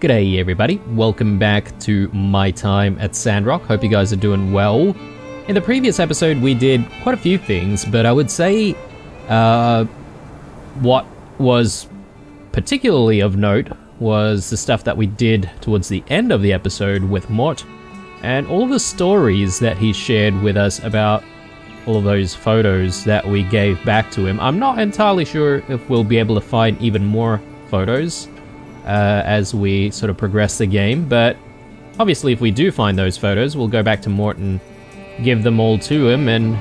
G'day everybody, welcome back to my time at Sandrock. Hope you guys are doing well. In the previous episode we did quite a few things, but I would say what was particularly of note was the stuff that we did towards the end of the episode with Mort, and all the stories that he shared with us about all of those photos that we gave back to him. I'm not entirely sure if we'll be able to find even more photos as we sort of progress the game, but obviously if we do find those photos, we'll go back to Mort and give them all to him and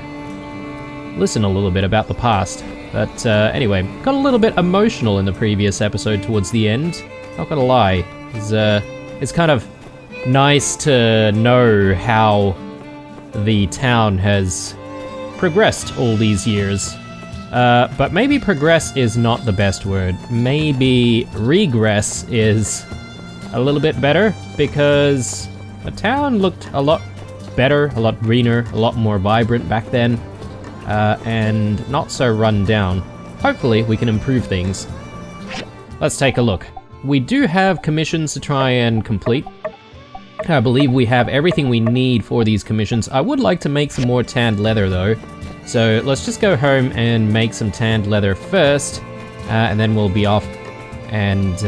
listen a little bit about the past. But anyway, got a little bit emotional in the previous episode towards the end, not gonna lie. It's kind of nice to know how the town has progressed all these years. But maybe progress is not the best word. Maybe regress is a little bit better, because the town looked a lot better, a lot greener, a lot more vibrant back then, and not so run down. Hopefully we can improve things. Let's take a look. We do have commissions to try and complete. I believe we have everything we need for these commissions. I would like to make some more tanned leather though. So let's just go home and make some tanned leather first, and then we'll be off and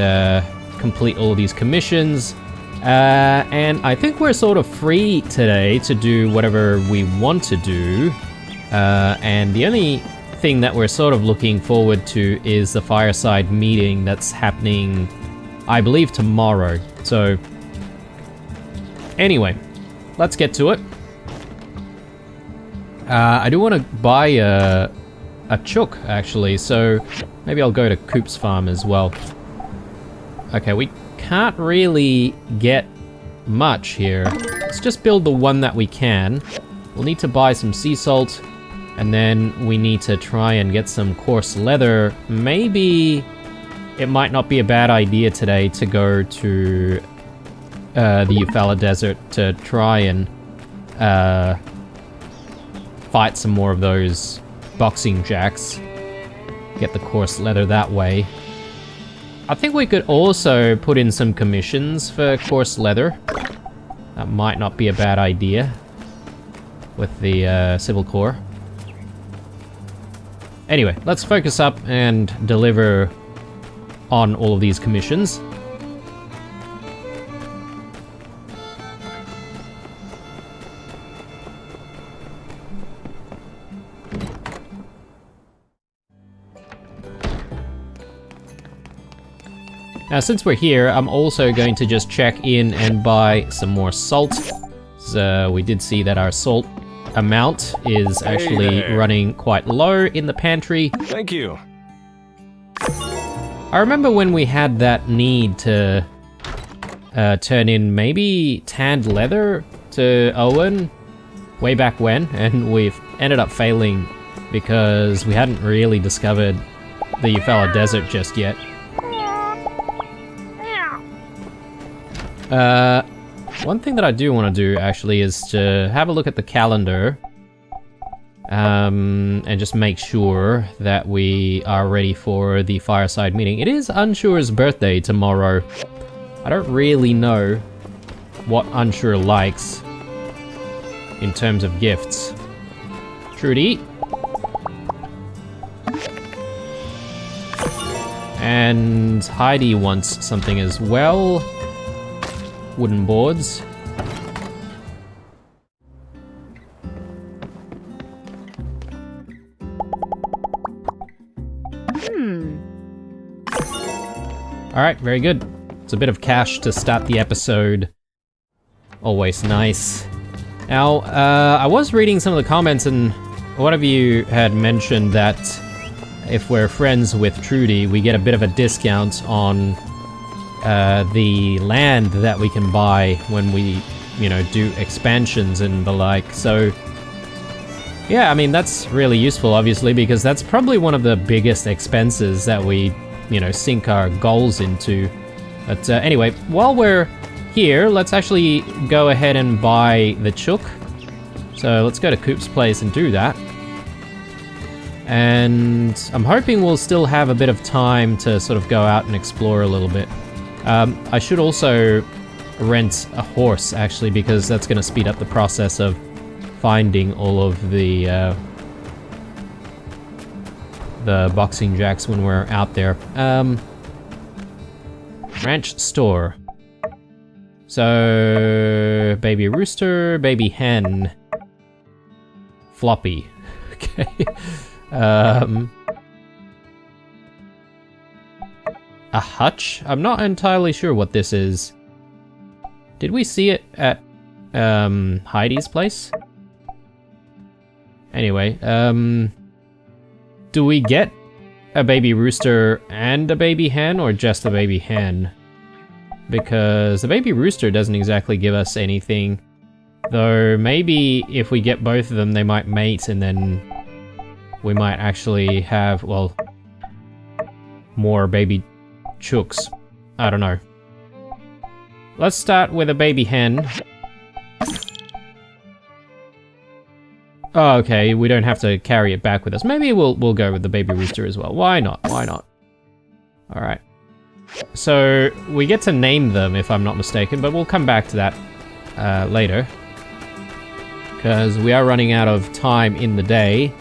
complete all these commissions. And I think we're sort of free today to do whatever we want to do. And the only thing that we're sort of looking forward to is the fireside meeting that's happening, I believe, tomorrow. So anyway, let's get to it. I do want to buy a chook, actually, so maybe I'll go to Coop's farm as well. Okay, we can't really get much here. Let's just build the one that we can. We'll need to buy some sea salt, and then we need to try and get some coarse leather. Maybe it might not be a bad idea today to go to the Eufaula Desert to try and fight some more of those boxing jacks. Get the coarse leather that way. I think we could also put in some commissions for coarse leather. That might not be a bad idea with the Civil Corps. Anyway, let's focus up and deliver on all of these commissions. Now, since we're here, I'm also going to just check in and buy some more salt. So we did see that our salt amount is actually running quite low in the pantry. Thank you. I remember when we had that need to turn in maybe tanned leather to Owen way back when, and we've ended up failing because we hadn't really discovered the Eufaula Desert just yet. One thing that I do want to do actually is to have a look at the calendar and just make sure that we are ready for the fireside meeting. It is Unshure's birthday tomorrow. I don't really know what Unshure likes in terms of gifts. Trudy. And Heidi wants something as well. Wooden boards. Alright, very good. It's a bit of cash to start the episode. Always nice. Now, I was reading some of the comments, and one of you had mentioned that if we're friends with Trudy, we get a bit of a discount on the land that we can buy when we, you know, do expansions and the like. So yeah, I mean, that's really useful, obviously, because that's probably one of the biggest expenses that we, you know, sink our goals into. But anyway, while we're here, let's actually go ahead and buy the chook. So let's go to Coop's place and do that. And I'm hoping we'll still have a bit of time to sort of go out and explore a little bit. I should also rent a horse, actually, because that's going to speed up the process of finding all of the boxing jacks when we're out there. Ranch store. So, baby rooster, baby hen, floppy. Okay. A hutch? I'm not entirely sure what this is. Did we see it at Heidi's place? Anyway, do we get a baby rooster and a baby hen, or just a baby hen? Because the baby rooster doesn't exactly give us anything. Though maybe if we get both of them, they might mate, and then we might actually have, well, more baby chooks. I don't know. Let's start with a baby hen. Oh, okay, we don't have to carry it back with us. Maybe we'll go with the baby rooster as well. Why not? Why not? Alright. So, we get to name them, if I'm not mistaken, but we'll come back to that later. Because we are running out of time in the day,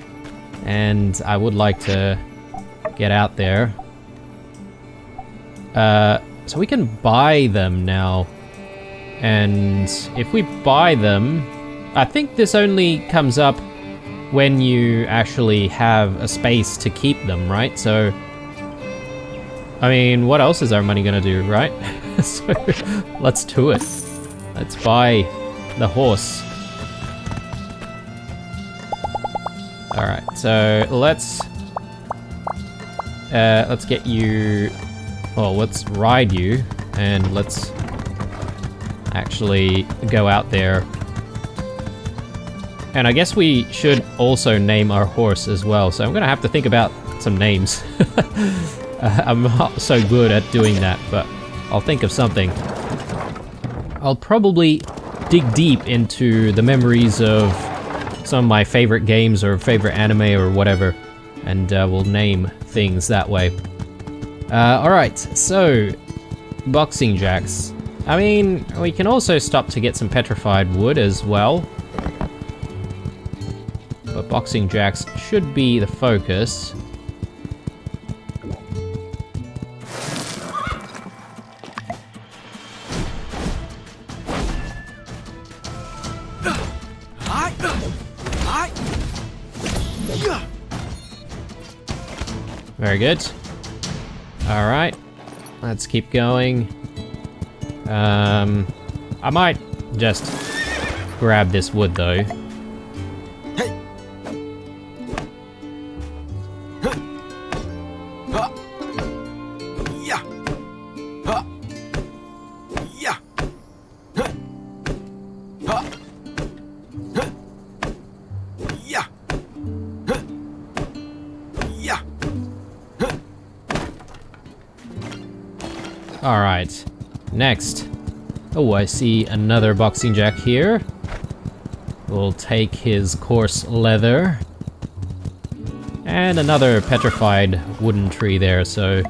and I would like to get out there. So we can buy them now. And if we buy them, I think this only comes up when you actually have a space to keep them, right? So, I mean, what else is our money gonna do, right? So, let's do it. Let's buy the horse. Alright, so let's get you, well, let's ride you, and let's actually go out there. And I guess we should also name our horse as well, so I'm gonna have to think about some names. I'm not so good at doing that, but I'll think of something. I'll probably dig deep into the memories of some of my favorite games or favorite anime or whatever, and we'll name things that way. Alright, so boxing jacks. I mean, we can also stop to get some petrified wood as well. But boxing jacks should be the focus. Very good. Alright, let's keep going. I might just grab this wood though. Alright, next. Oh, I see another boxing jack here. We'll take his coarse leather. And another petrified wooden tree there, so...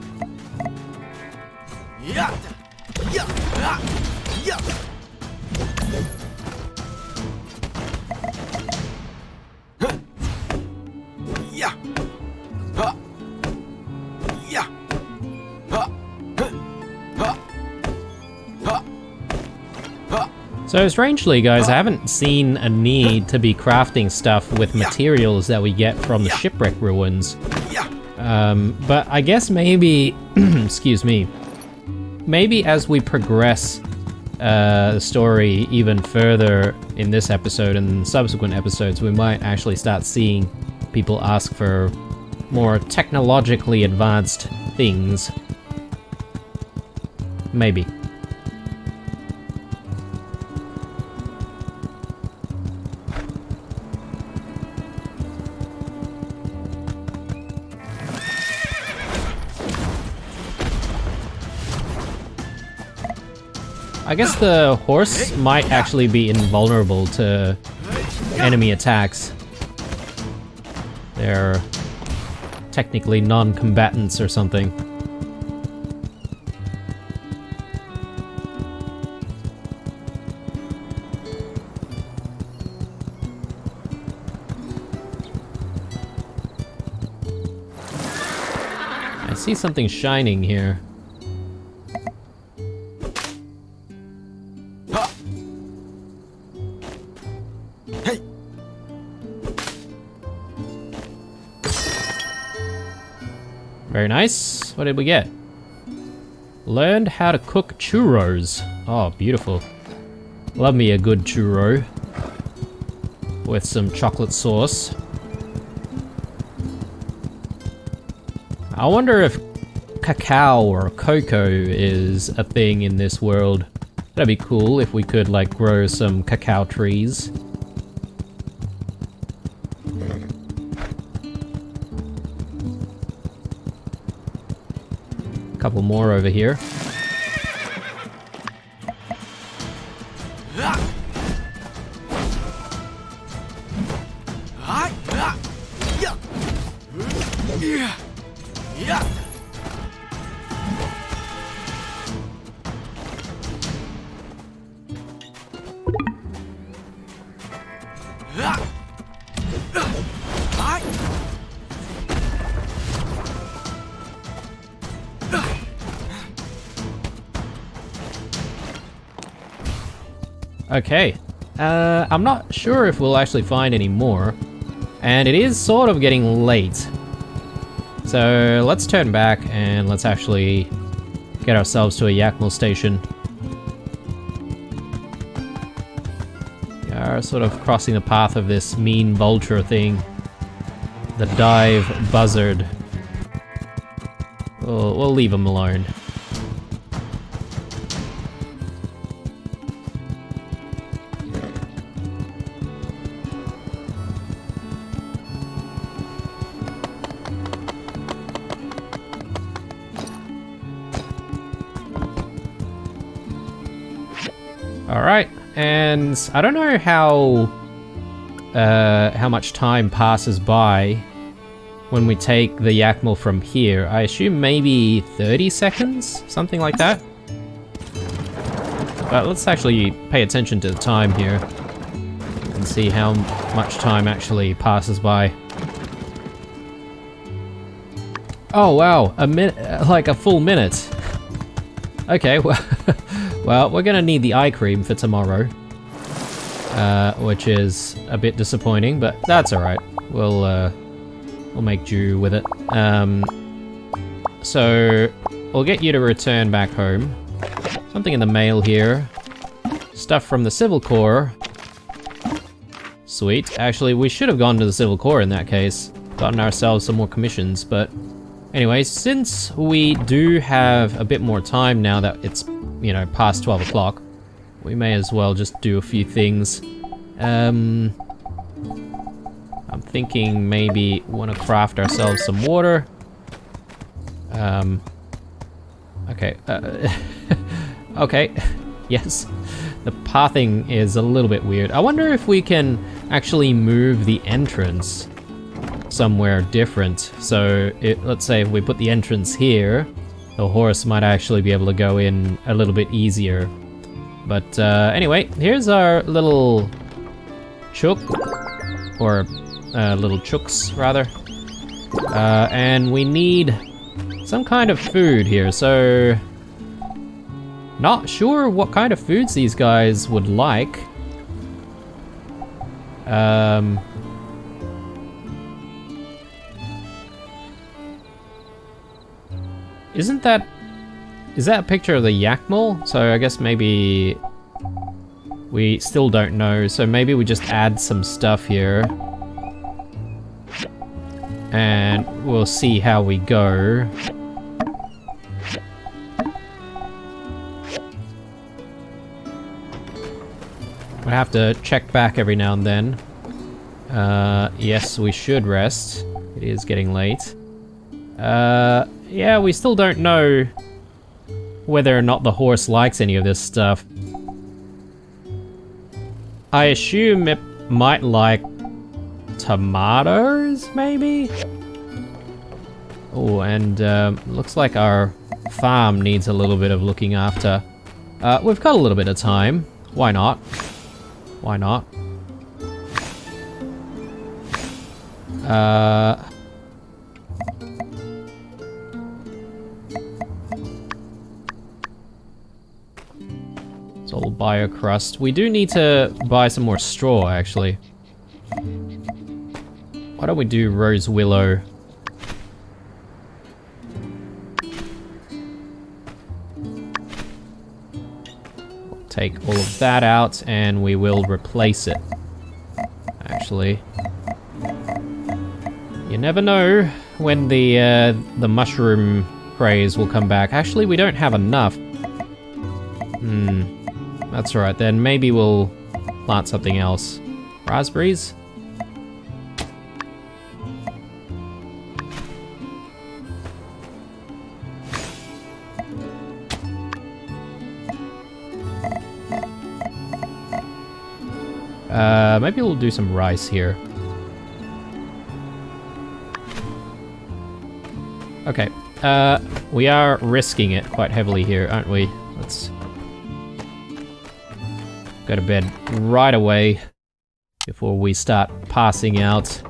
So strangely, guys, I haven't seen a need to be crafting stuff with materials that we get from the shipwreck ruins. But I guess maybe, excuse me, maybe as we progress the story even further in this episode and subsequent episodes, we might actually start seeing people ask for more technologically advanced things. Maybe. I guess the horse might actually be invulnerable to enemy attacks. They're technically non-combatants or something. see something shining here. Very nice. What did we get? Learned how to cook churros. Oh, beautiful. Love me a good churro. With some chocolate sauce. I wonder if cacao or cocoa is a thing in this world. That'd be cool if we could, like, grow some cacao trees. Couple more over here. Okay, I'm not sure if we'll actually find any more, and it is sort of getting late. So let's turn back and let's actually get ourselves to a Yakmel station. We are sort of crossing the path of this mean vulture thing. The dive buzzard. We'll leave him alone. Alright, and I don't know how much time passes by when we take the Yakmel from here. I assume maybe 30 seconds? Something like that? But let's actually pay attention to the time here and see how much time actually passes by. Oh wow, a minute, like a full minute. Okay, well, well, we're gonna need the eye cream for tomorrow, which is a bit disappointing, but that's all right. We'll make do with it. So we'll get you to return back home. Something in the mail here. Stuff from the Civil Corps. Sweet. Actually, we should have gone to the Civil Corps in that case. Gotten ourselves some more commissions, but anyway, since we do have a bit more time now that it's, you know, past 12 o'clock, we may as well just do a few things. I'm thinking maybe we want to craft ourselves some water. Okay. Okay. Yes. The pathing is a little bit weird. I wonder if we can actually move the entrance somewhere different. So let's say if we put the entrance here, the horse might actually be able to go in a little bit easier. But anyway, here's our little chook, or little chooks rather. And we need some kind of food here, so not sure what kind of foods these guys would like. Is that a picture of the Yakmel? So I guess maybe we still don't know, so maybe we just add some stuff here. And we'll see how we go. I have to check back every now and then. Yes, we should rest. It is getting late. Yeah, we still don't know whether or not the horse likes any of this stuff. I assume it might like tomatoes, maybe? Oh, and looks like our farm needs a little bit of looking after. We've got a little bit of time. Why not? Why not? It's all biocrust. We do need to buy some more straw, actually. Why don't we do rose willow? We'll take all of that out and we will replace it. Actually, you never know when the mushroom craze will come back. Actually, we don't have enough. That's right, then maybe we'll plant something else. Raspberries? Maybe we'll do some rice here. Okay, we are risking it quite heavily here, aren't we? Let's go to bed right away before we start passing out.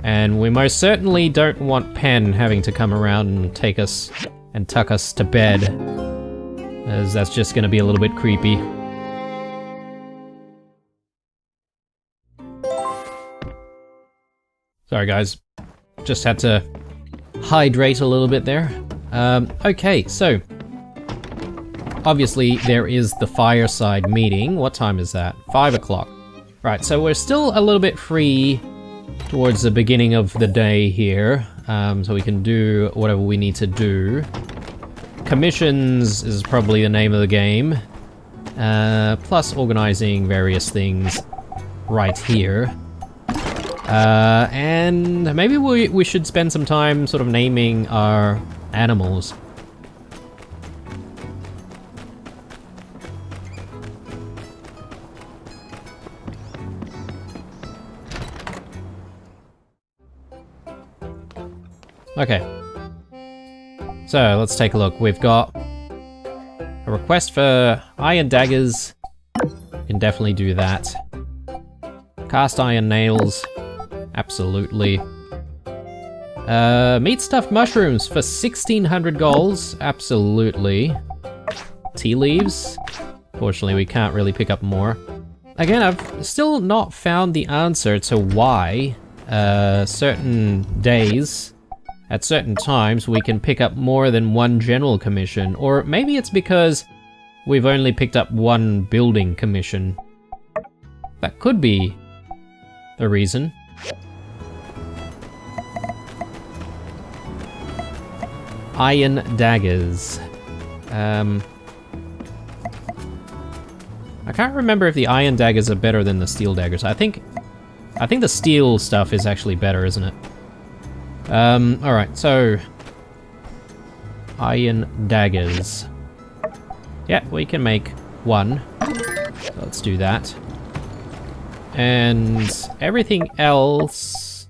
And we most certainly don't want Pen having to come around and take us and tuck us to bed, as that's just going to be a little bit creepy. Sorry guys, just had to hydrate a little bit there. Okay, so obviously there is the fireside meeting. What time is that? 5 o'clock. Right, so we're still a little bit free towards the beginning of the day here, so we can do whatever we need to do. Commissions is probably the name of the game, plus organizing various things right here. And maybe we should spend some time sort of naming our animals. Okay. So, let's take a look. We've got a request for iron daggers. Can definitely do that. Cast iron nails. Absolutely. Meat stuffed mushrooms for 1600 goals. Absolutely. Tea leaves. Fortunately, we can't really pick up more. Again, I've still not found the answer to why certain days, at certain times, we can pick up more than one general commission. Or maybe it's because we've only picked up one building commission. That could be the reason. Iron daggers. I can't remember if the iron daggers are better than the steel daggers. I think the steel stuff is actually better, isn't it? Alright, so iron daggers. Yeah, we can make one. So let's do that. And everything else...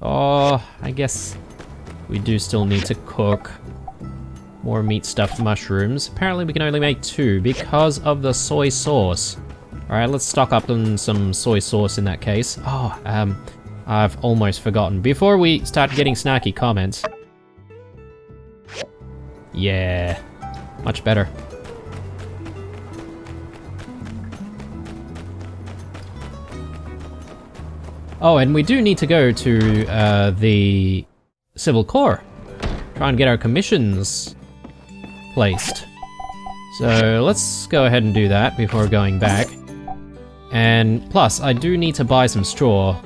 Oh, I guess we do still need to cook more meat stuffed mushrooms. Apparently we can only make 2 because of the soy sauce. Alright, let's stock up on some soy sauce in that case. Oh, I've almost forgotten. Before we start getting snacky comments. Yeah, much better. Oh, and we do need to go to the Civil Corps. Try and get our commissions placed. So let's go ahead and do that before going back. And plus, I do need to buy some straw.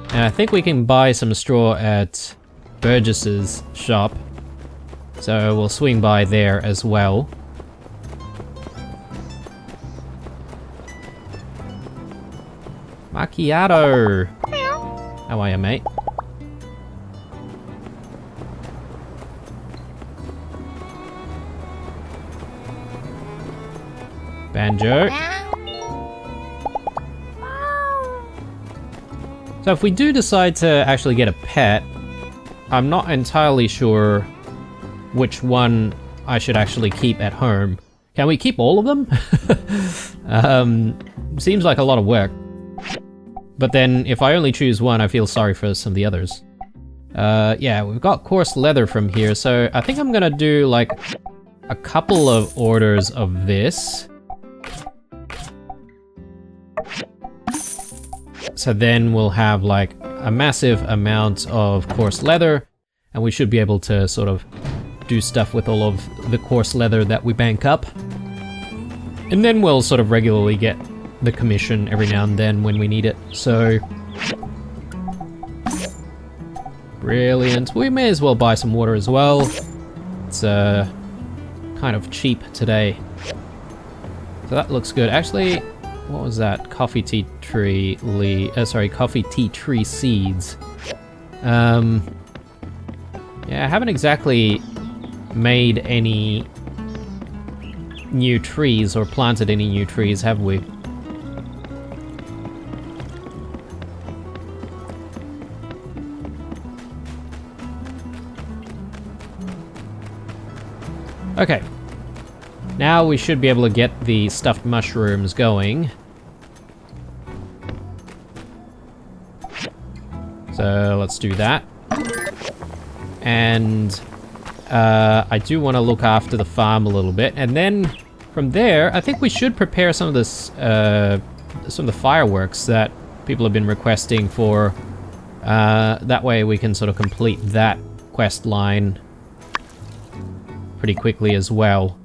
And I think we can buy some straw at Burgess's shop. So we'll swing by there as well. Macchiato! How are you, mate? Banjo. So if we do decide to actually get a pet, I'm not entirely sure which one I should actually keep at home. Can we keep all of them? Seems like a lot of work. But then if I only choose one, I feel sorry for some of the others. Yeah, we've got coarse leather from here, so I think I'm gonna do like a couple of orders of this. So then we'll have like a massive amount of coarse leather, and we should be able to sort of do stuff with all of the coarse leather that we bank up. And then we'll sort of regularly get the commission every now and then when we need it. So brilliant. We may as well buy some water as well. It's kind of cheap today. So that looks good. Actually, what was that? Coffee tea tree coffee tea tree seeds. Yeah, I haven't exactly made any new trees or planted any new trees, have we? Okay. Now we should be able to get the stuffed mushrooms going. So let's do that. And I do want to look after the farm a little bit, and then from there, I think we should prepare some of this, some of the fireworks that people have been requesting for. That way we can sort of complete that quest line pretty quickly as well.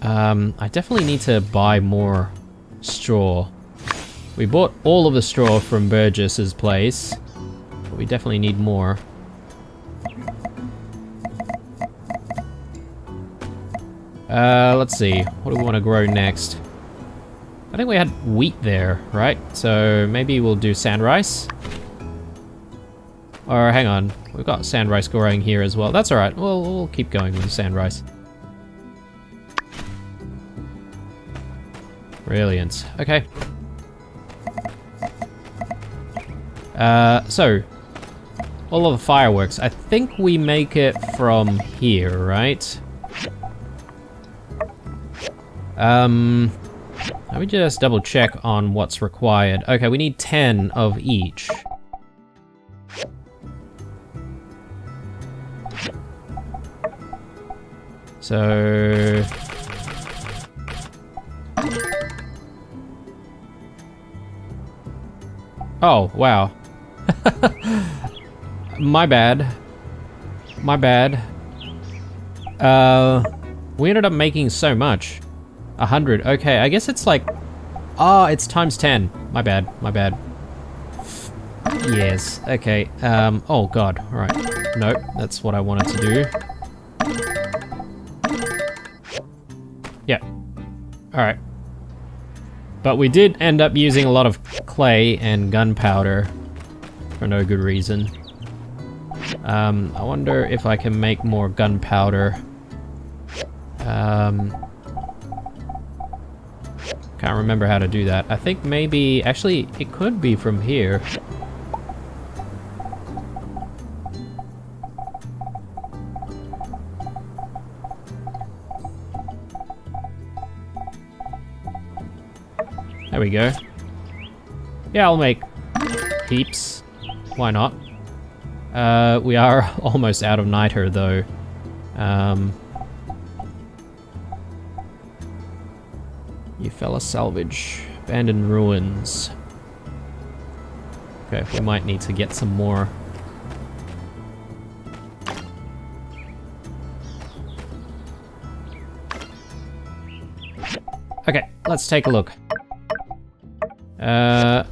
I definitely need to buy more straw. We bought all of the straw from Burgess's place, but we definitely need more. Let's see, what do we want to grow next? I think we had wheat there, right? So maybe we'll do sand rice. Or hang on, we've got sand rice growing here as well. That's alright, we'll keep going with the sand rice. Brilliant. Okay. So, all of the fireworks. I think we make it from here, right? Let me just double check on what's required. Okay, we need 10 of each. So... oh, wow. My bad. My bad. We ended up making so much. 100. Okay, I guess it's like... oh, it's times 10. My bad. My bad. Yes. Okay. Oh, God. All right. Nope. That's what I wanted to do. Yeah. All right. But we did end up using a lot of clay and gunpowder for no good reason. I wonder if I can make more gunpowder. Can't remember how to do that. I think maybe... actually, it could be from here. There we go. Yeah, I'll make heaps. Why not? We are almost out of niter, though. You fella salvage. Abandoned ruins. Okay, we might need to get some more. Okay, let's take a look.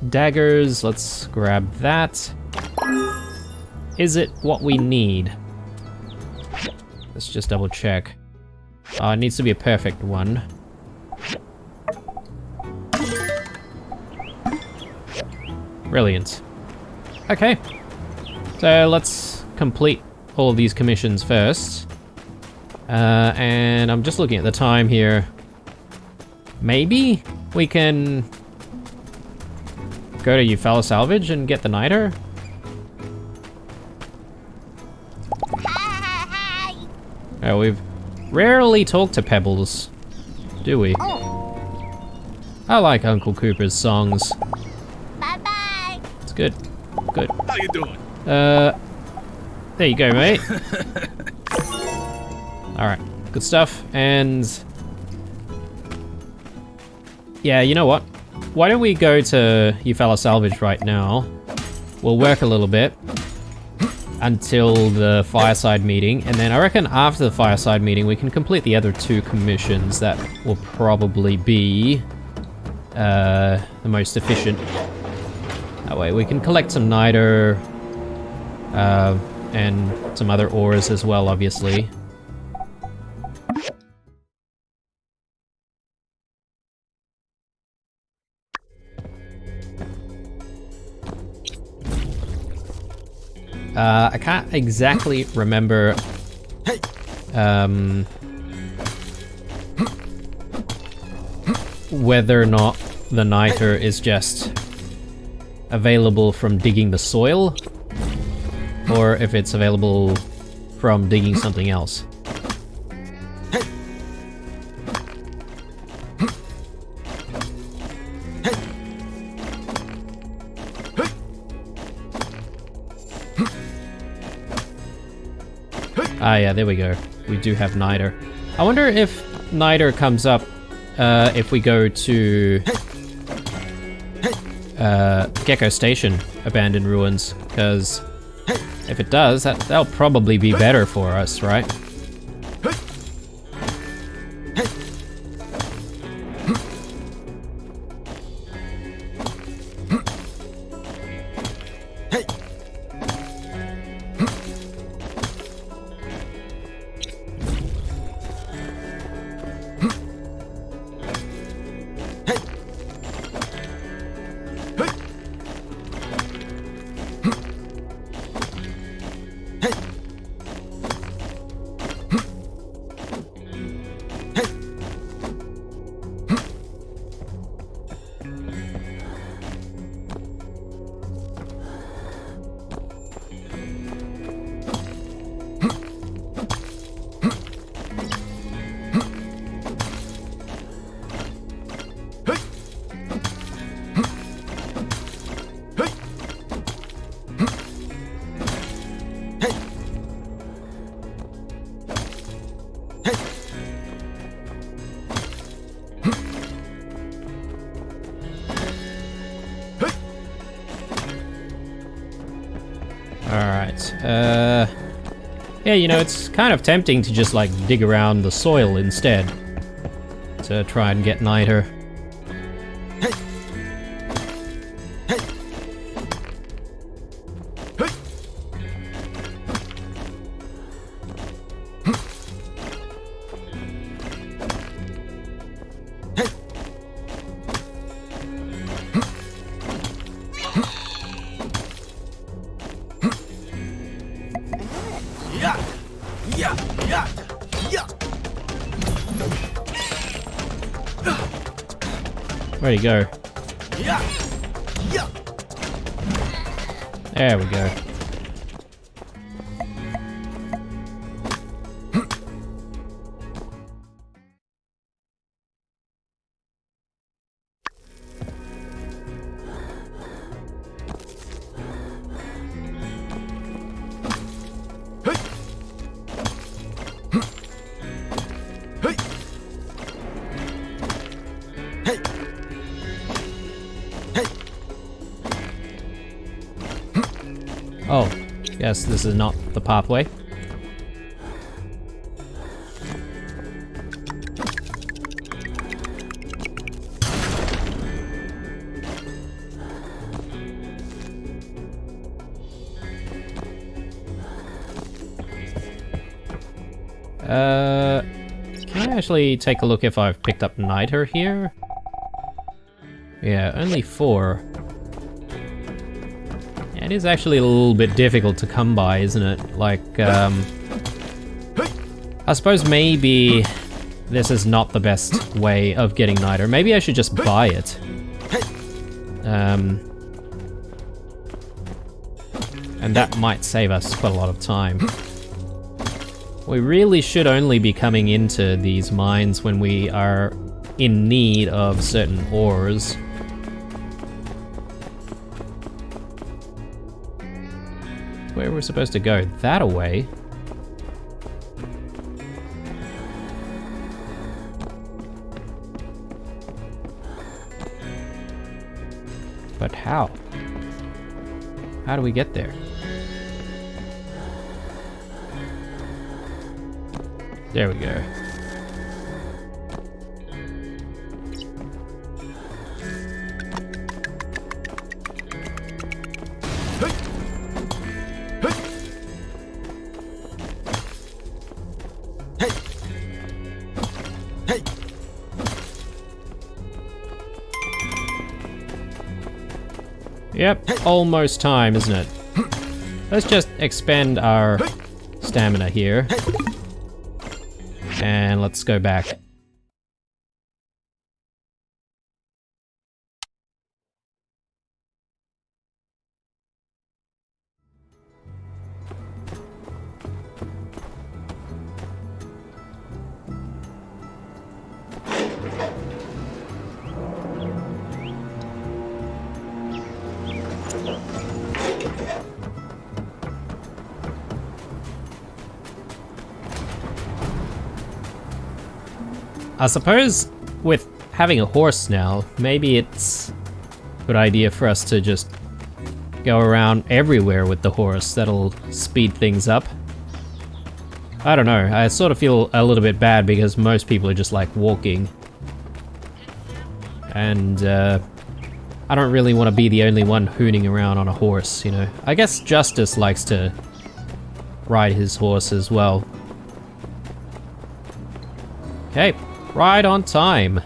Daggers, let's grab that. Is it what we need? Let's just double check. It needs to be a perfect one. Brilliant. Okay. So let's complete all of these commissions first. And I'm just looking at the time here. Maybe we can go to Eufaula Salvage and get the niter? Oh, we've rarely talked to Pebbles, do we? I like Uncle Cooper's songs. Bye-bye. It's good. Good. How you doing? There you go, mate. Alright, good stuff. And... yeah, you know what? why don't we go to Eufaula Salvage right now? We'll work a little bit until the fireside meeting, and then I reckon after the fireside meeting we can complete the other 2 commissions. That will probably be the most efficient. That way we can collect some niter and some other ores as well, obviously. I can't exactly remember whether or not the niter is just available from digging the soil, or if it's available from digging something else. Ah yeah, there we go. We do have niter. I wonder if niter comes up if we go to Gecko Station, Abandoned Ruins, because if it does, that'll probably be better for us, right? Alright, yeah, you know, it's kind of tempting to just, like, dig around the soil instead to try and get niter. Where'd he go? There we go. Oh, yes, this is not the pathway. Can I actually take a look if I've picked up niter here? Yeah, only 4. It is actually a little bit difficult to come by, isn't it? Like, I suppose maybe this is not the best way of getting niter. Maybe I should just buy it. And that might save us quite a lot of time. We really should only be coming into these mines when we are in need of certain ores. Where we're supposed to go? That away? But how? How do we get there? There we go. Yep, almost time, isn't it? Let's just expend our stamina here. And let's go back. I suppose with having a horse now, maybe it's a good idea for us to just go around everywhere with the horse. That'll speed things up. I don't know, I sort of feel a little bit bad because most people are just like walking. And I don't really want to be the only one hooning around on a horse, you know. I guess Justice likes to ride his horse as well. Okay. Right on time.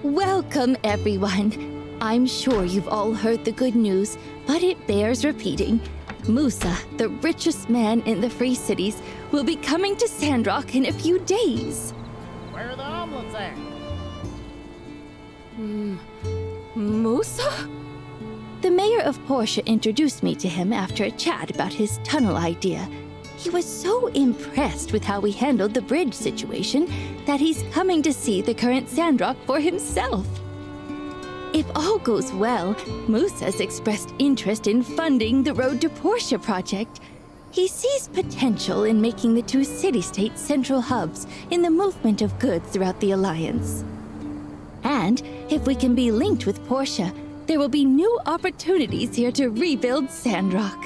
Welcome, everyone. I'm sure you've all heard the good news, but it bears repeating. Musa, the richest man in the Free Cities, will be coming to Sandrock in a few days. Where are the omelets at? Musa? The mayor of Portia introduced me to him after a chat about his tunnel idea. He was so impressed with how we handled the bridge situation that he's coming to see the current Sandrock for himself. If all goes well, Musa's expressed interest in funding the Road to Portia project. He sees potential in making the two city-states central hubs in the movement of goods throughout the Alliance. And if we can be linked with Portia, there will be new opportunities here to rebuild Sandrock.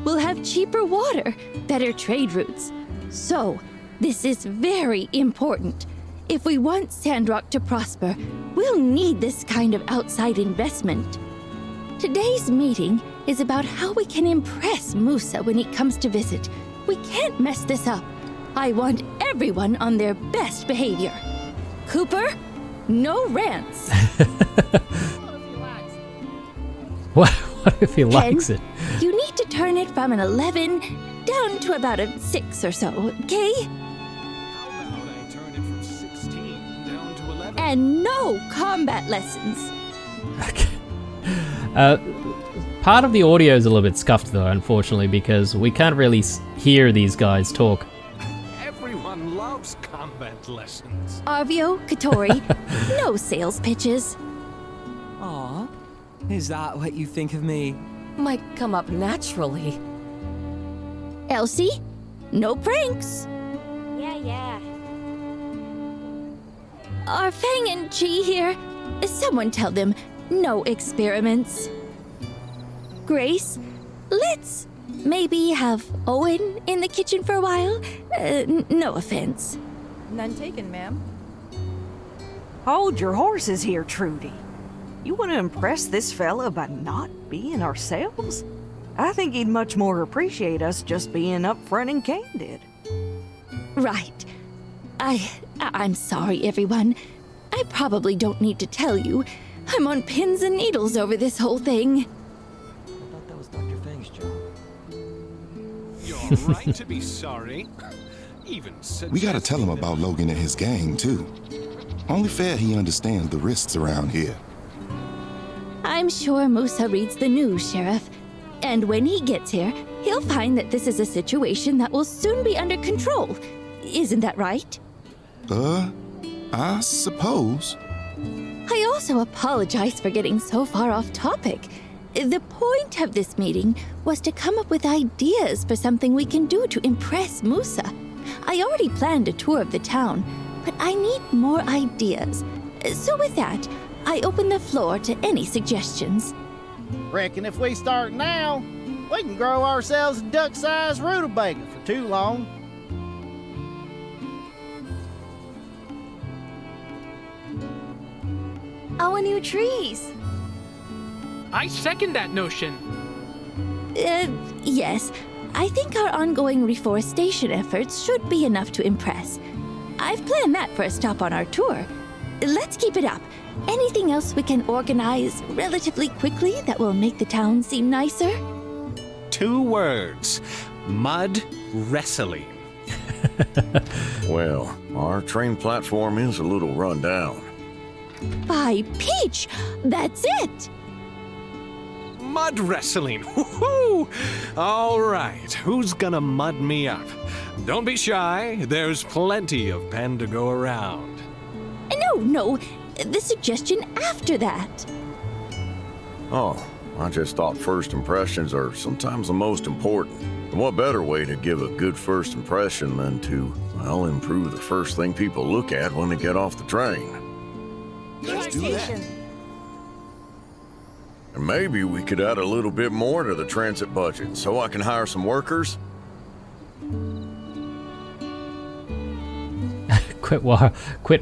We'll have cheaper water, better trade routes. So, this is very important. If we want Sandrock to prosper, we'll need this kind of outside investment. Today's meeting is about how we can impress Musa when he comes to visit. We can't mess this up. I want everyone on their best behavior. Cooper, no rants. What if he likes it? You need to turn it from an 11 down to about a 6 or so, okay? How about I turn it from 16 down to 11? And no combat lessons. Part of the audio is a little bit scuffed though, unfortunately, because we can't really hear these guys talk. Everyone loves combat lessons. Arvio, Katori, no sales pitches. Aw, is that what you think of me? Might come up naturally. Elsie, no pranks. Yeah. Are Fang and Chi here? Someone tell them, no experiments. Grace, let's maybe have Owen in the kitchen for a while. No offense. None taken, ma'am. Hold your horses here, Trudy. You want to impress this fella by not being ourselves? I think he'd much more appreciate us just being upfront and candid. Right. I'm sorry, everyone. I probably don't need to tell you. I'm on pins and needles over this whole thing. I thought that was Dr. Fang's job. You're right to be sorry. Even We gotta tell him about Logan and his gang, too. Only fair he understands the risks around here. I'm sure Musa reads the news, Sheriff. And when he gets here, he'll find that this is a situation that will soon be under control. Isn't that right? I suppose. I also apologize for getting so far off topic. The point of this meeting was to come up with ideas for something we can do to impress Musa. I already planned a tour of the town, but I need more ideas. So with that, I open the floor to any suggestions. Reckon if we start now, we can grow ourselves a duck-sized rutabaga for too long. Our new trees. I second that notion. Yes. I think our ongoing reforestation efforts should be enough to impress. I've planned that for a stop on our tour. Let's keep it up. Anything else we can organize relatively quickly that will make the town seem nicer? 2 words. Mud wrestling. Well, our train platform is a little run down. By Peach! That's it! Mud wrestling. Woohoo! All right, who's gonna mud me up? Don't be shy. There's plenty of pen to go around. No. The suggestion after that. Oh, I just thought first impressions are sometimes the most important. And what better way to give a good first impression than to, well, improve the first thing people look at when they get off the train? Let's do that. And maybe we could add a little bit more to the transit budget so I can hire some workers. Quit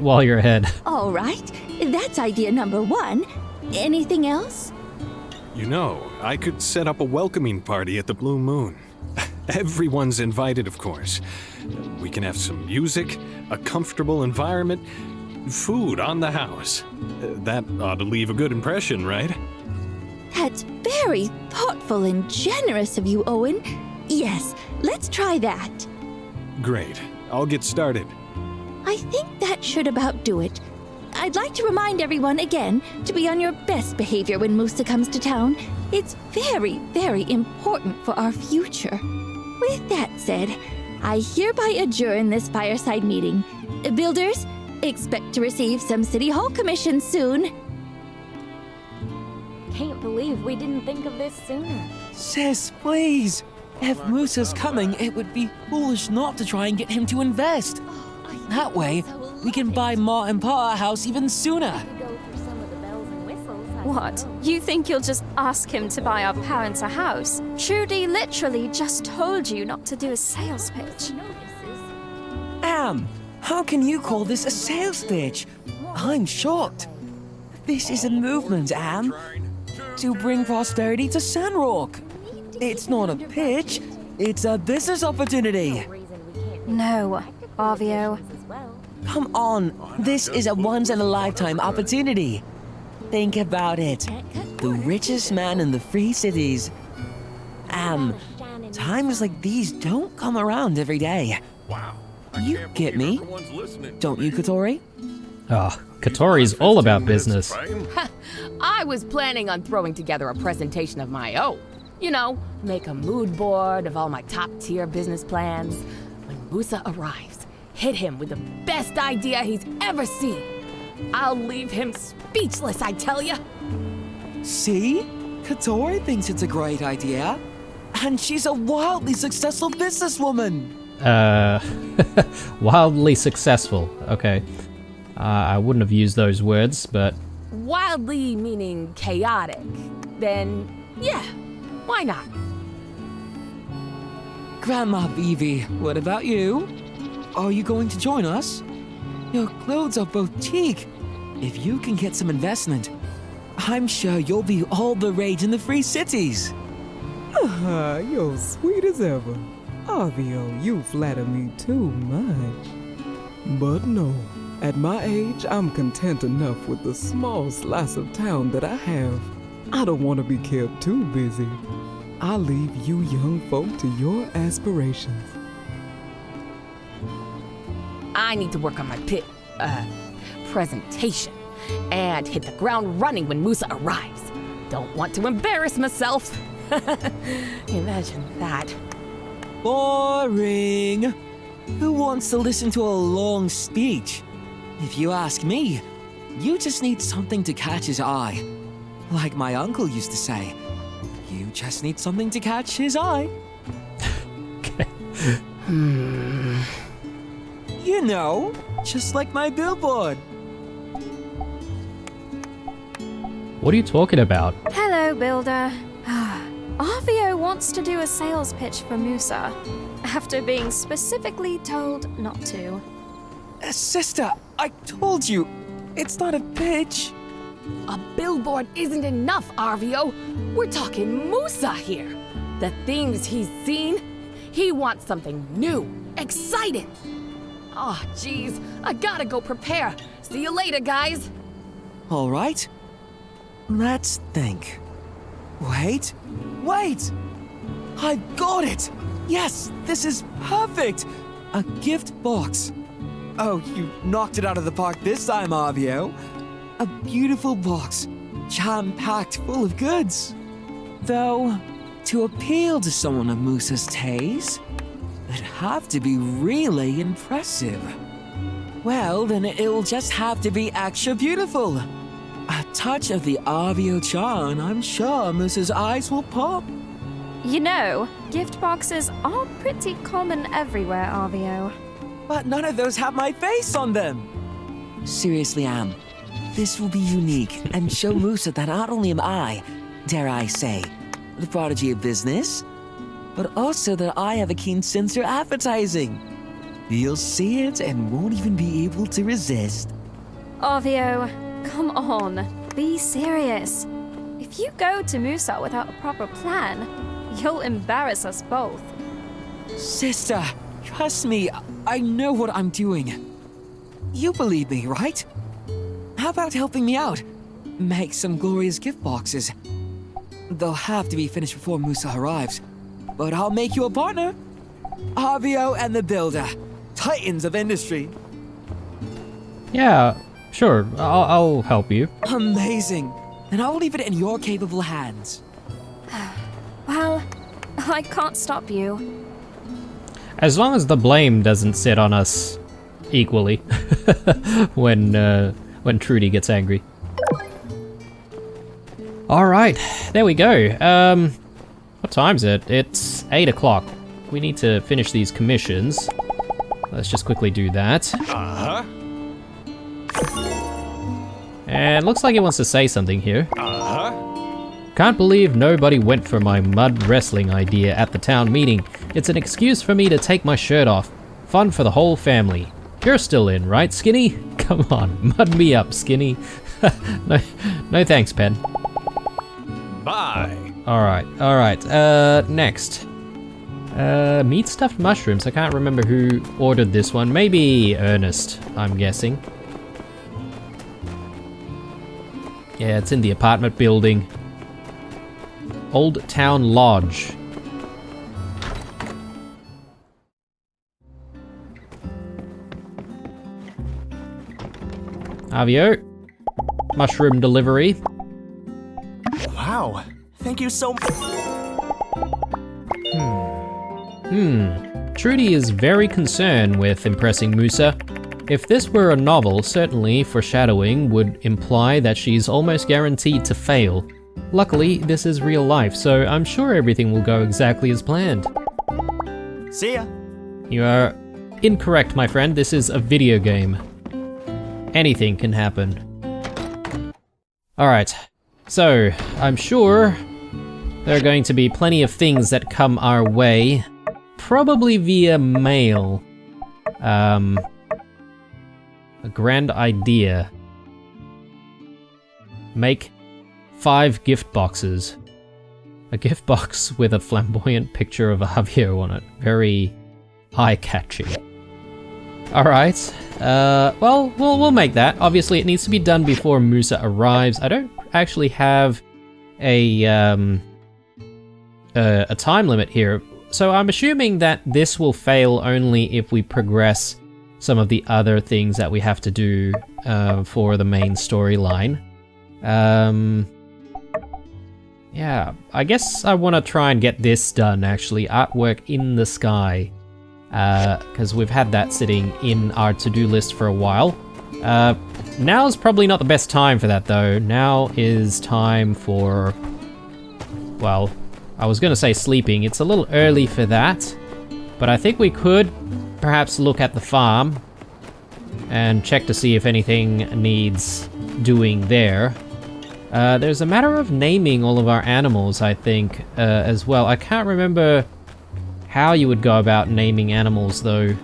while you're ahead. All right. That's idea number 1. Anything else? You know, I could set up a welcoming party at the Blue Moon. Everyone's invited, of course. We can have some music, a comfortable environment, food on the house. That ought to leave a good impression, right? That's very thoughtful and generous of you, Owen. Yes, let's try that. Great. I'll get started. I think that should about do it. I'd like to remind everyone again to be on your best behavior when Musa comes to town. It's very, very important for our future. With that said, I hereby adjourn this fireside meeting. Builders, expect to receive some City Hall commissions soon. Can't believe we didn't think of this sooner. Sis, please. If Musa's coming, it would be foolish not to try and get him to invest. That way, we can buy Ma and Pa a house even sooner. What? You think you'll just ask him to buy our parents a house? Trudy literally just told you not to do a sales pitch. Am, how can you call this a sales pitch? I'm shocked. This is a movement, Am, to bring prosperity to Sandrock. It's not a pitch, it's a business opportunity. No, Arvio. Come on, this is a once-in-a-lifetime opportunity. Think about it. The richest man in the Free Cities. Times like these don't come around every day. Wow. You get me? Don't you, Katori? Katori's all about business. I was planning on throwing together a presentation of my own. You know, make a mood board of all my top-tier business plans. When Musa arrives, hit him with the best idea he's ever seen. I'll leave him speechless, I tell ya. See? Katori thinks it's a great idea. And she's a wildly successful businesswoman. Wildly successful. Okay. I wouldn't have used those words, but... Wildly meaning chaotic. Then, yeah, why not? Grandma Vivi, what about you? Are you going to join us? Your clothes are boutique. If you can get some investment, I'm sure you'll be all the rage in the Free Cities. You're sweet as ever. Arvio, you flatter me too much. But no, at my age, I'm content enough with the small slice of town that I have. I don't want to be kept too busy. I'll leave you young folk to your aspirations. I need to work on my presentation and hit the ground running when Musa arrives. Don't want to embarrass myself. Imagine that. Boring. Who wants to listen to a long speech? If you ask me, you just need something to catch his eye. Like my uncle used to say, you just need something to catch his eye. Okay. You know, just like my billboard. What are you talking about? Hello, Builder. Arvio wants to do a sales pitch for Musa, after being specifically told not to. Sister, I told you, it's not a pitch. A billboard isn't enough, Arvio. We're talking Musa here. The things he's seen, he wants something new, exciting. Oh, jeez, I gotta go prepare. See you later, guys. All right. Let's think. Wait. I've got it. Yes, this is perfect. A gift box. Oh, you knocked it out of the park this time, Arvio. A beautiful box, jam-packed full of goods. Though, to appeal to someone of Musa's taste, it'd have to be really impressive. Well, then it'll just have to be extra beautiful. A touch of the Arvio charm, I'm sure Musa's eyes will pop. You know, gift boxes are pretty common everywhere, Arvio. But none of those have my face on them. Seriously, Am. This will be unique and show Musa that not only am I, dare I say, the prodigy of business, but also that I have a keen sense for advertising. You'll see it and won't even be able to resist. Arvio, come on, be serious. If you go to Musa without a proper plan, you'll embarrass us both. Sister, trust me, I know what I'm doing. You believe me, right? How about helping me out? Make some glorious gift boxes. They'll have to be finished before Musa arrives, but I'll make you a partner. Arvio and the Builder, titans of industry. Yeah, sure. I'll help you. Amazing. And I'll leave it in your capable hands. Well, I can't stop you. As long as the blame doesn't sit on us equally when Trudy gets angry. Alright, there we go. What time's it? It's 8 o'clock. We need to finish these commissions. Let's just quickly do that. Uh-huh. And looks like he wants to say something here. Uh-huh. Can't believe nobody went for my mud wrestling idea at the town meeting. It's an excuse for me to take my shirt off. Fun for the whole family. You're still in, right, Skinny? Come on, mud me up, Skinny. No thanks, Pen. Bye. Alright, next. Meat stuffed mushrooms. I can't remember who ordered this one. Maybe Ernest, I'm guessing. Yeah, it's in the apartment building. Old Town Lodge. Arvio. Mushroom delivery. Wow. Thank you so much. Trudy is very concerned with impressing Musa. If this were a novel, certainly foreshadowing would imply that she's almost guaranteed to fail. Luckily, this is real life, so I'm sure everything will go exactly as planned. See ya. You are incorrect, my friend. This is a video game. Anything can happen. Alright, so I'm sure there are going to be plenty of things that come our way, probably via mail. A grand idea. Make 5 gift boxes. A gift box with a flamboyant picture of a Javier on it. Very eye-catching. Alright, well, we'll make that. Obviously, it needs to be done before Musa arrives. I don't actually have a time limit here, so I'm assuming that this will fail only if we progress some of the other things that we have to do for the main storyline. Yeah, I guess I want to try and get this done, actually. Artwork in the sky. Because we've had that sitting in our to-do list for a while. Now's probably not the best time for that, though. Now is time for... well, I was going to say sleeping. It's a little early for that. But I think we could perhaps look at the farm and check to see if anything needs doing there. There's a matter of naming all of our animals, I think, as well. I can't remember how you would go about naming animals, though.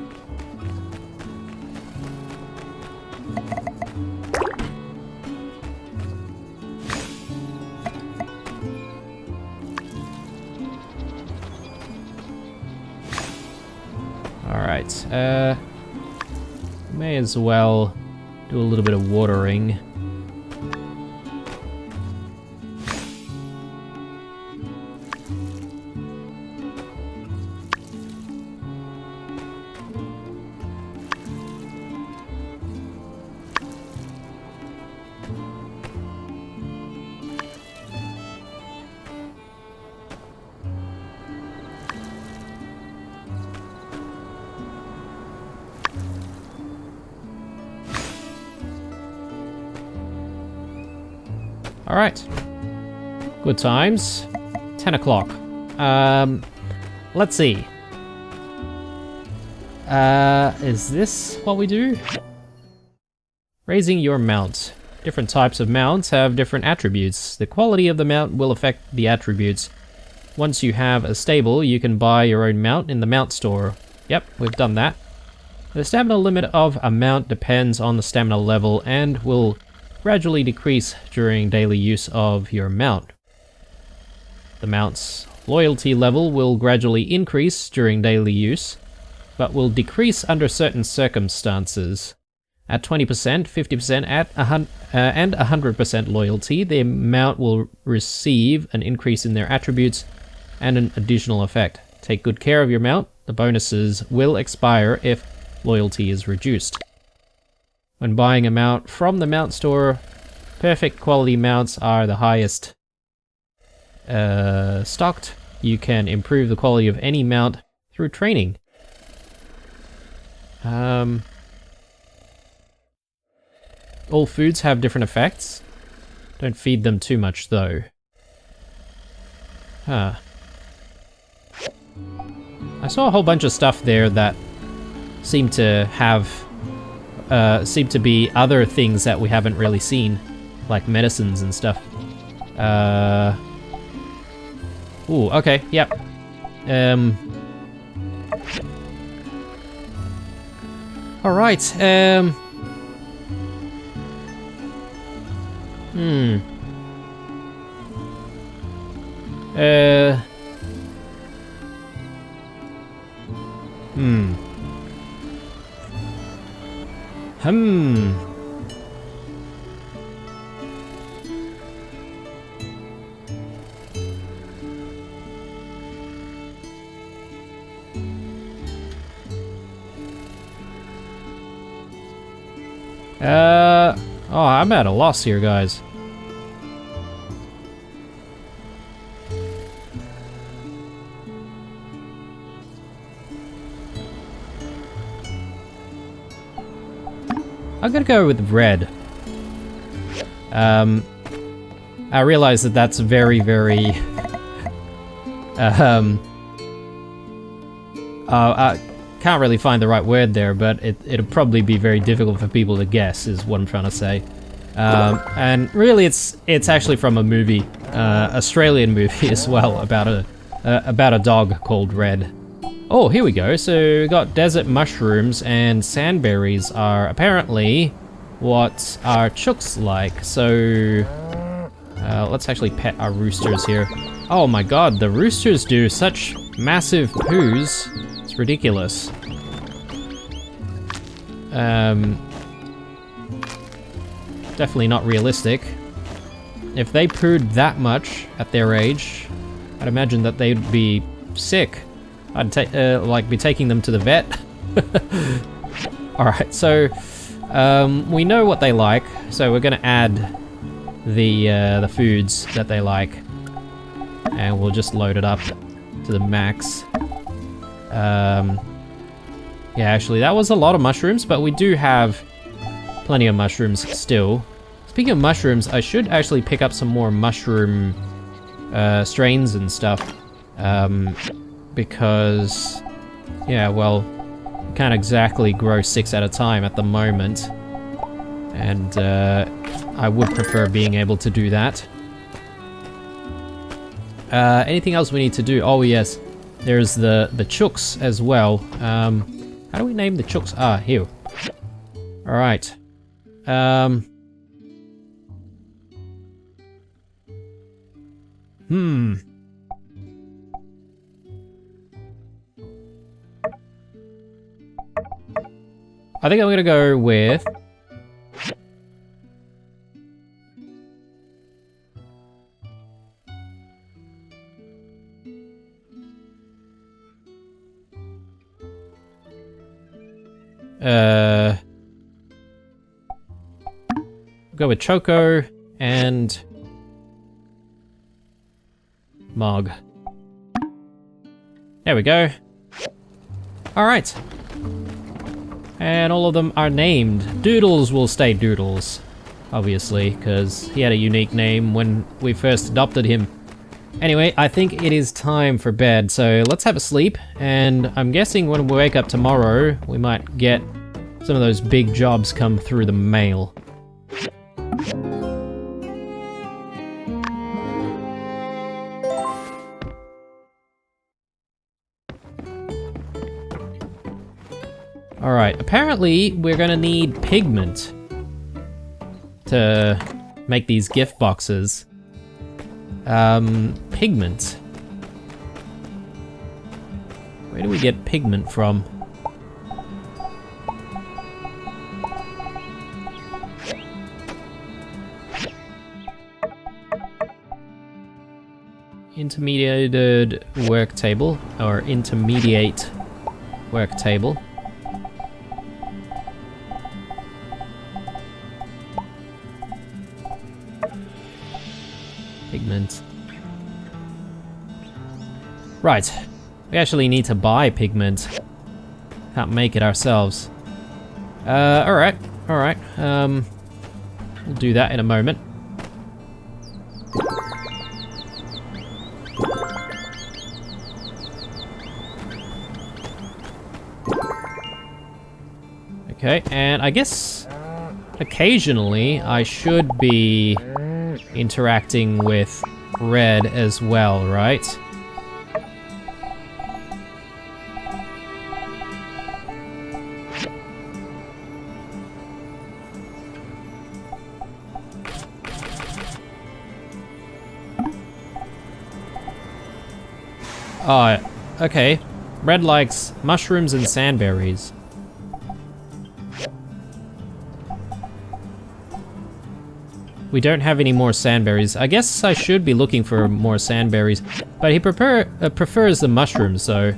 Alright, may as well do a little bit of watering. Alright. Good times. 10 o'clock. Let's see. Is this what we do? Raising your mount. Different types of mounts have different attributes. The quality of the mount will affect the attributes. Once you have a stable, you can buy your own mount in the mount store. Yep, we've done that. The stamina limit of a mount depends on the stamina level and will gradually decrease during daily use of your mount. The mount's loyalty level will gradually increase during daily use, but will decrease under certain circumstances. At 20%, 50%, and 100% loyalty, the mount will receive an increase in their attributes and an additional effect. Take good care of your mount. The bonuses will expire if loyalty is reduced. When buying a mount from the mount store, perfect quality mounts are the highest stocked. You can improve the quality of any mount through training. All foods have different effects. Don't feed them too much though. Huh. I saw a whole bunch of stuff there that seemed to have seem to be other things that we haven't really seen, like medicines and stuff. Ooh, okay, yep. Alright, oh, I'm at a loss here, guys. I'm gonna go with red. I realize that that's very, very... I can't really find the right word there, but it'll probably be very difficult for people to guess, is what I'm trying to say. And really, it's actually from a movie, Australian movie as well, about a dog called Red. Oh, here we go. So we got desert mushrooms and sandberries are apparently what our chooks like. So let's actually pet our roosters here. Oh my god, the roosters do such massive poos. It's ridiculous. Definitely not realistic. If they pooed that much at their age, I'd imagine that they'd be sick. I'd be taking them to the vet. Alright, so we know what they like, so we're gonna add the foods that they like, and we'll just load it up to the max. Yeah, actually that was a lot of mushrooms, but we do have plenty of mushrooms still. Speaking of mushrooms, I should actually pick up some more mushroom strains and stuff. Because, yeah, well, can't exactly grow 6 at a time at the moment. And I would prefer being able to do that. Anything else we need to do? Oh yes, there's the chooks as well. How do we name the chooks? Ah, here. Alright. I think I'm gonna go with... go with Choco and Mog. There we go. Alright. And all of them are named. Doodles will stay Doodles, obviously, because he had a unique name when we first adopted him. Anyway, I think it is time for bed, so let's have a sleep, and I'm guessing when we wake up tomorrow, we might get some of those big jobs come through the mail. Alright, apparently we're gonna need pigment to make these gift boxes. Pigment. Where do we get pigment from? Intermediated work table, or intermediate work table. Pigment. Right. We actually need to buy pigment. Can't make it ourselves. Alright. Alright. We'll do that in a moment. Okay, and I guess occasionally I should be interacting with Red as well, right? Oh, okay. Red likes mushrooms and sandberries. We don't have any more sandberries. I guess I should be looking for more sandberries, but he prefers the mushrooms though.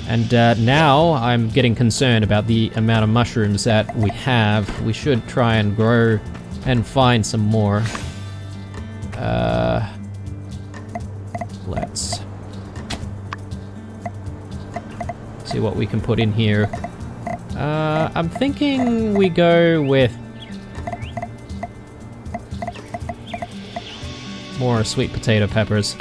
And now I'm getting concerned about the amount of mushrooms that we have. We should try and grow and find some more. Let's see what we can put in here. I'm thinking we go with more sweet potato peppers.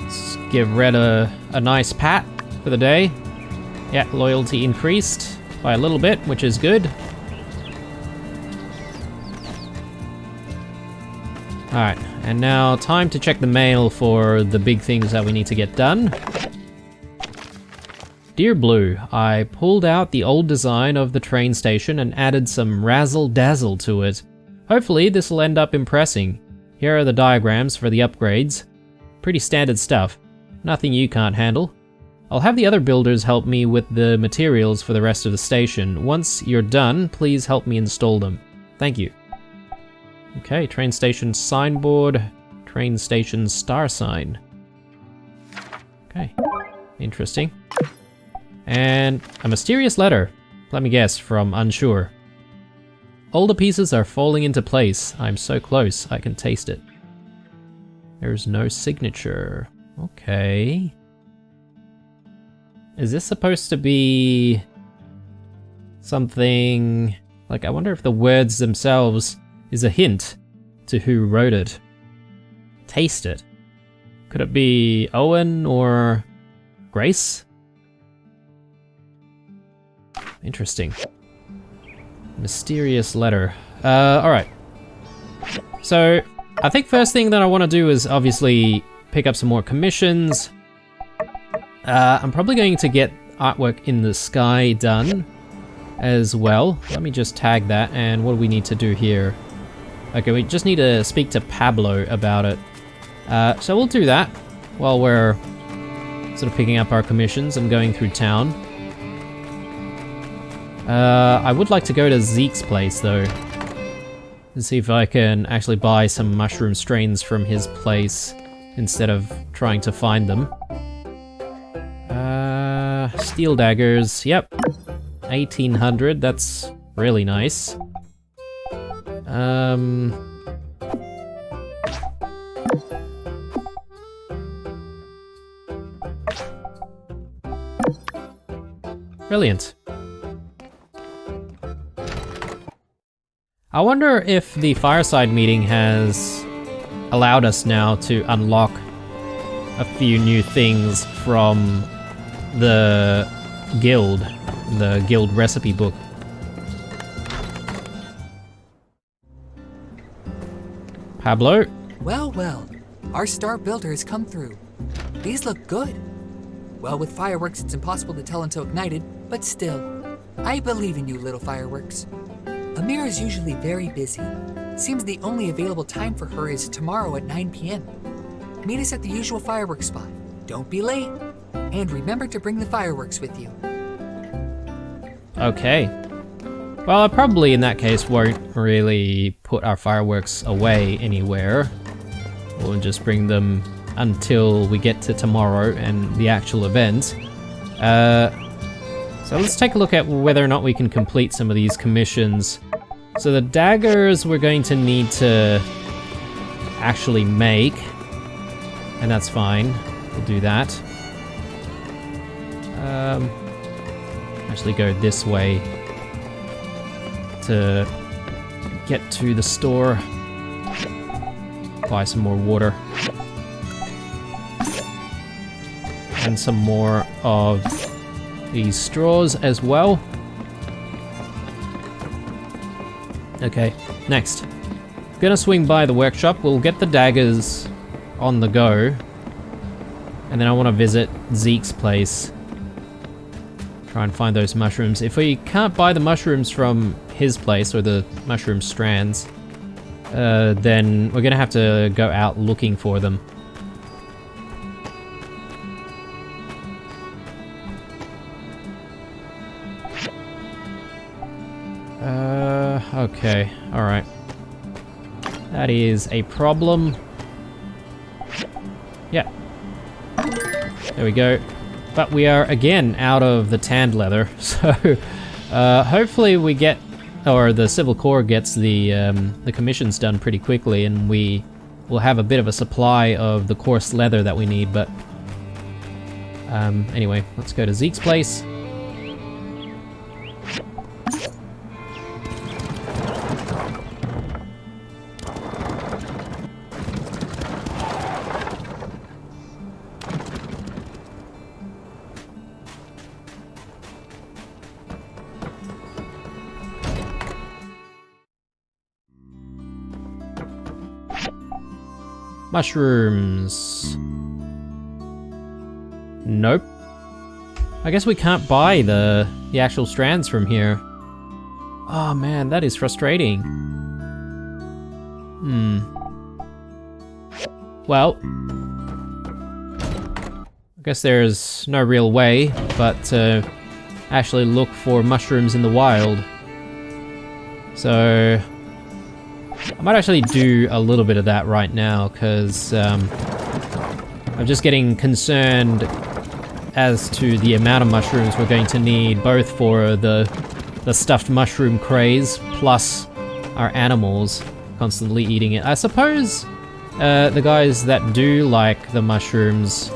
Let's give Red a nice pat for the day. Yeah, loyalty increased by a little bit, which is good. Alright, and now time to check the mail for the big things that we need to get done. Dear Blue, I pulled out the old design of the train station and added some razzle-dazzle to it. Hopefully this will end up impressing. Here are the diagrams for the upgrades. Pretty standard stuff. Nothing you can't handle. I'll have the other builders help me with the materials for the rest of the station. Once you're done, please help me install them. Thank you. Okay, train station signboard, train station star sign. Okay, interesting. And a mysterious letter. Let me guess, from Unsure. All the pieces are falling into place. I'm so close, I can taste it. There's no signature. Okay. Is this supposed to be something... like, I wonder if the words themselves is a hint to who wrote it. taste it. Could it be Owen or Grace? Interesting. Mysterious letter. Alright. So, I think first thing that I want to do is obviously pick up some more commissions. I'm probably going to get artwork in the sky done as well. Let me just tag that, and what do we need to do here? Okay, we just need to speak to Pablo about it. So we'll do that while we're sort of picking up our commissions and going through town. I would like to go to Zeke's place though, and see if I can actually buy some mushroom strains from his place instead of trying to find them. Steel daggers, yep. 1800, that's really nice. Brilliant. I wonder if the fireside meeting has allowed us now to unlock a few new things from the guild recipe book. Pablo? Well, well, our star builder has come through. These look good. Well, with fireworks it's impossible to tell until ignited, but still, I believe in you, little fireworks. Amira is usually very busy. Seems the only available time for her is tomorrow at 9 p.m. Meet us at the usual fireworks spot. Don't be late. And remember to bring the fireworks with you. Okay. Well, I probably in that case won't really put our fireworks away anywhere. We'll just bring them until we get to tomorrow and the actual event. So let's take a look at whether or not we can complete some of these commissions. So the daggers we're going to need to actually make, and that's fine. We'll do that. Actually go this way to get to the store. Buy some more water. And some more of these straws as well. Okay, next. Gonna swing by the workshop. We'll get the daggers on the go. And then I want to visit Zeke's place. Try and find those mushrooms. If we can't buy the mushrooms from his place, or the mushroom strands, then we're gonna have to go out looking for them. Okay, alright. That is a problem. Yeah. There we go. But we are again out of the tanned leather, so hopefully we get, or the Civil Corps gets the commissions done pretty quickly, and we will have a bit of a supply of the coarse leather that we need. But anyway, let's go to Zeke's place. Mushrooms. Nope. I guess we can't buy the actual strands from here. Oh man, that is frustrating. Well, I guess there's no real way but to actually look for mushrooms in the wild. So I might actually do a little bit of that right now, because I'm just getting concerned as to the amount of mushrooms we're going to need, both for the stuffed mushroom craze, plus our animals constantly eating it. I suppose the guys that do like the mushrooms,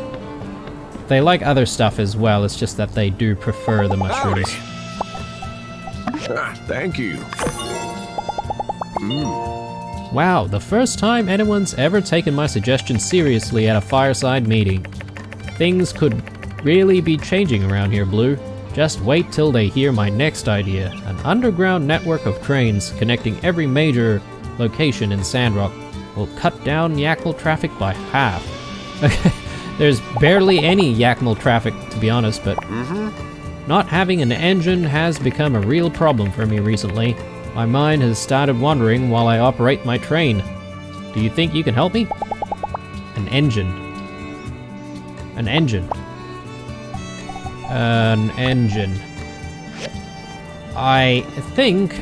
they like other stuff as well, it's just that they do prefer the mushrooms. Thank you. Wow, the first time anyone's ever taken my suggestion seriously at a fireside meeting. Things could really be changing around here, Blue. Just wait till they hear my next idea. An underground network of trains connecting every major location in Sandrock will cut down Yakmal traffic by half. Okay, there's barely any Yakmal traffic, to be honest, but not having an engine has become a real problem for me recently. My mind has started wandering while I operate my train. Do you think you can help me? An engine. An engine. An engine. I think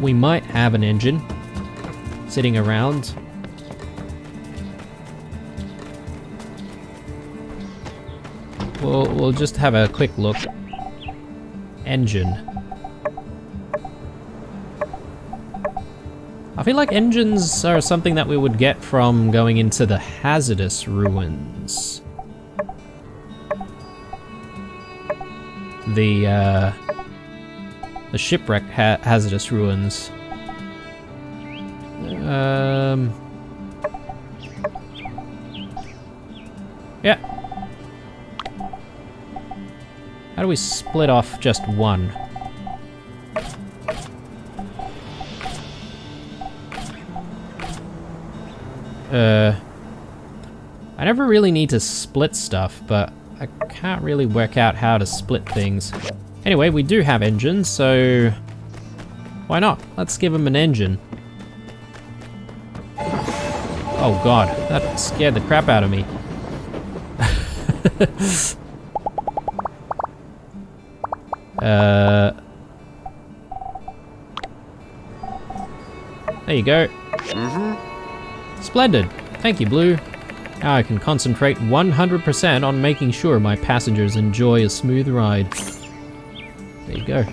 we might have an engine sitting around. We'll just have a quick look. Engine. I feel like engines are something that we would get from going into the hazardous ruins. The shipwreck hazardous ruins. Yeah. How do we split off just one? I never really need to split stuff, but I can't really work out how to split things. Anyway, we do have engines, so why not? Let's give him an engine. Oh god, that scared the crap out of me. There you go. Splendid. Thank you, Blue. Now I can concentrate 100% on making sure my passengers enjoy a smooth ride. There you go.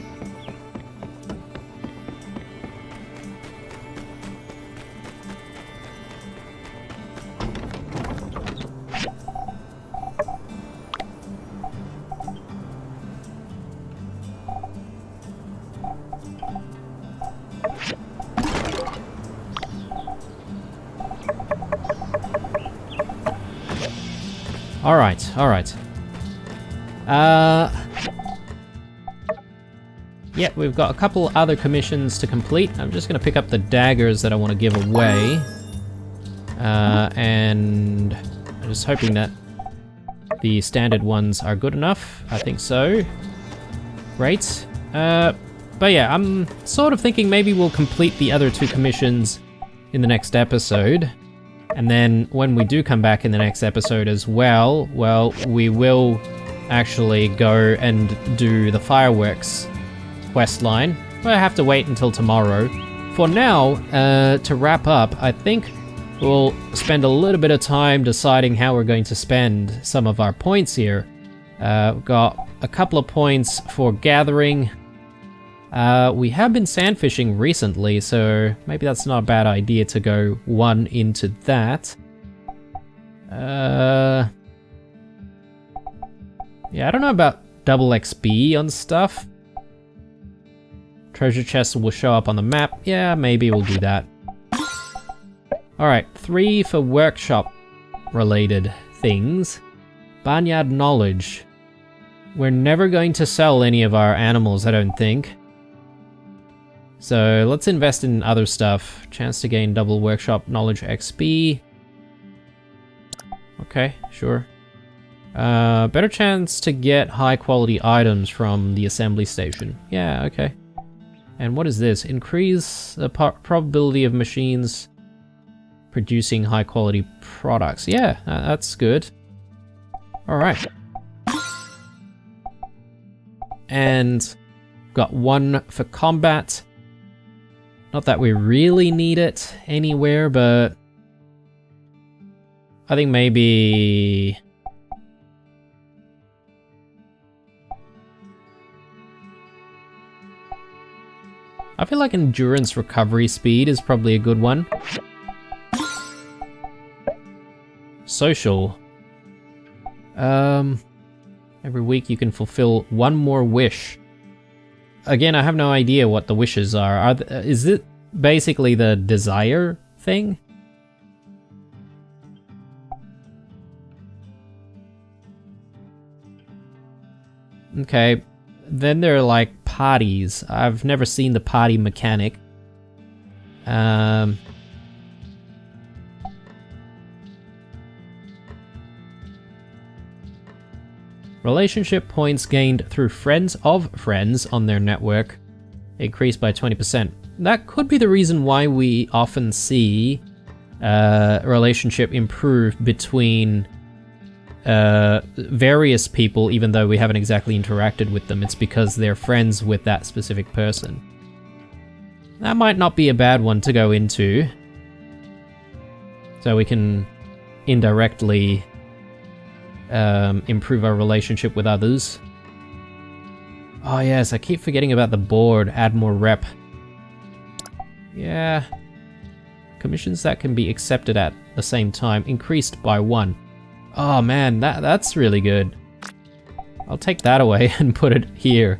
Alright. Yeah, we've got a couple other commissions to complete. I'm just gonna pick up the daggers that I want to give away. And I'm just hoping that the standard ones are good enough. I think so. Great. But yeah, I'm sort of thinking maybe we'll complete the other two commissions in the next episode. And then when we do come back in the next episode as well, we will actually go and do the fireworks quest line. We'll have to wait until tomorrow. For now, to wrap up, I think we'll spend a little bit of time deciding how we're going to spend some of our points here. We've got a couple of points for gathering. We have been sand fishing recently, so maybe that's not a bad idea to go one into that. Yeah, I don't know about double XP on stuff. Treasure chests will show up on the map. Yeah, maybe we'll do that. Alright, 3 for workshop related things. Barnyard knowledge. We're never going to sell any of our animals, I don't think. So let's invest in other stuff. Chance to gain double workshop knowledge XP. Okay, sure. Better chance to get high quality items from the assembly station. Yeah, okay. And what is this? Increase the probability of machines producing high quality products. Yeah, that's good. Alright. And got 1 for combat. Not that we really need it anywhere, but I think maybe... I feel like endurance recovery speed is probably a good one. Social. Every week you can fulfill 1 more wish. Again, I have no idea what the wishes are. Is it basically the desire thing. Okay, then there are like parties. I've never seen the party mechanic. Relationship points gained through friends of friends on their network increased by 20%. That could be the reason why we often see a relationship improve between various people, even though we haven't exactly interacted with them. It's because they're friends with that specific person. That might not be a bad one to go into. So we can indirectly improve our relationship with others. Oh yes, I keep forgetting about the board. Add more rep. Yeah. Commissions that can be accepted at the same time increased by 1. Oh man, that's really good. I'll take that away and put it here.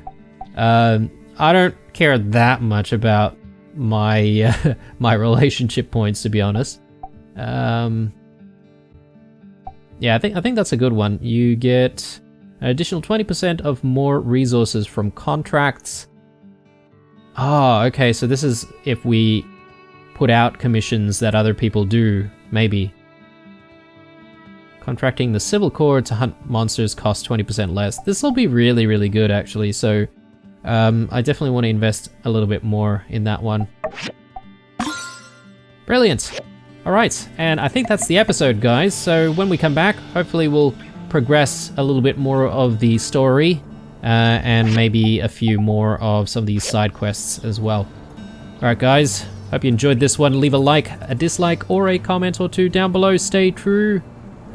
I don't care that much about my my relationship points, to be honest. Yeah, I think that's a good one. You get an additional 20% of more resources from contracts. Oh, okay, so this is if we put out commissions that other people do, maybe. Contracting the Civil Corps to hunt monsters costs 20% less. This will be really, really good, actually, so I definitely want to invest a little bit more in that one. Brilliant! Alright, and I think that's the episode, guys, so when we come back, hopefully we'll progress a little bit more of the story, and maybe a few more of some of these side quests as well. Alright guys, hope you enjoyed this one. Leave a like, a dislike, or a comment or two down below. Stay true,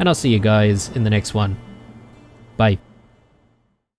and I'll see you guys in the next one. Bye.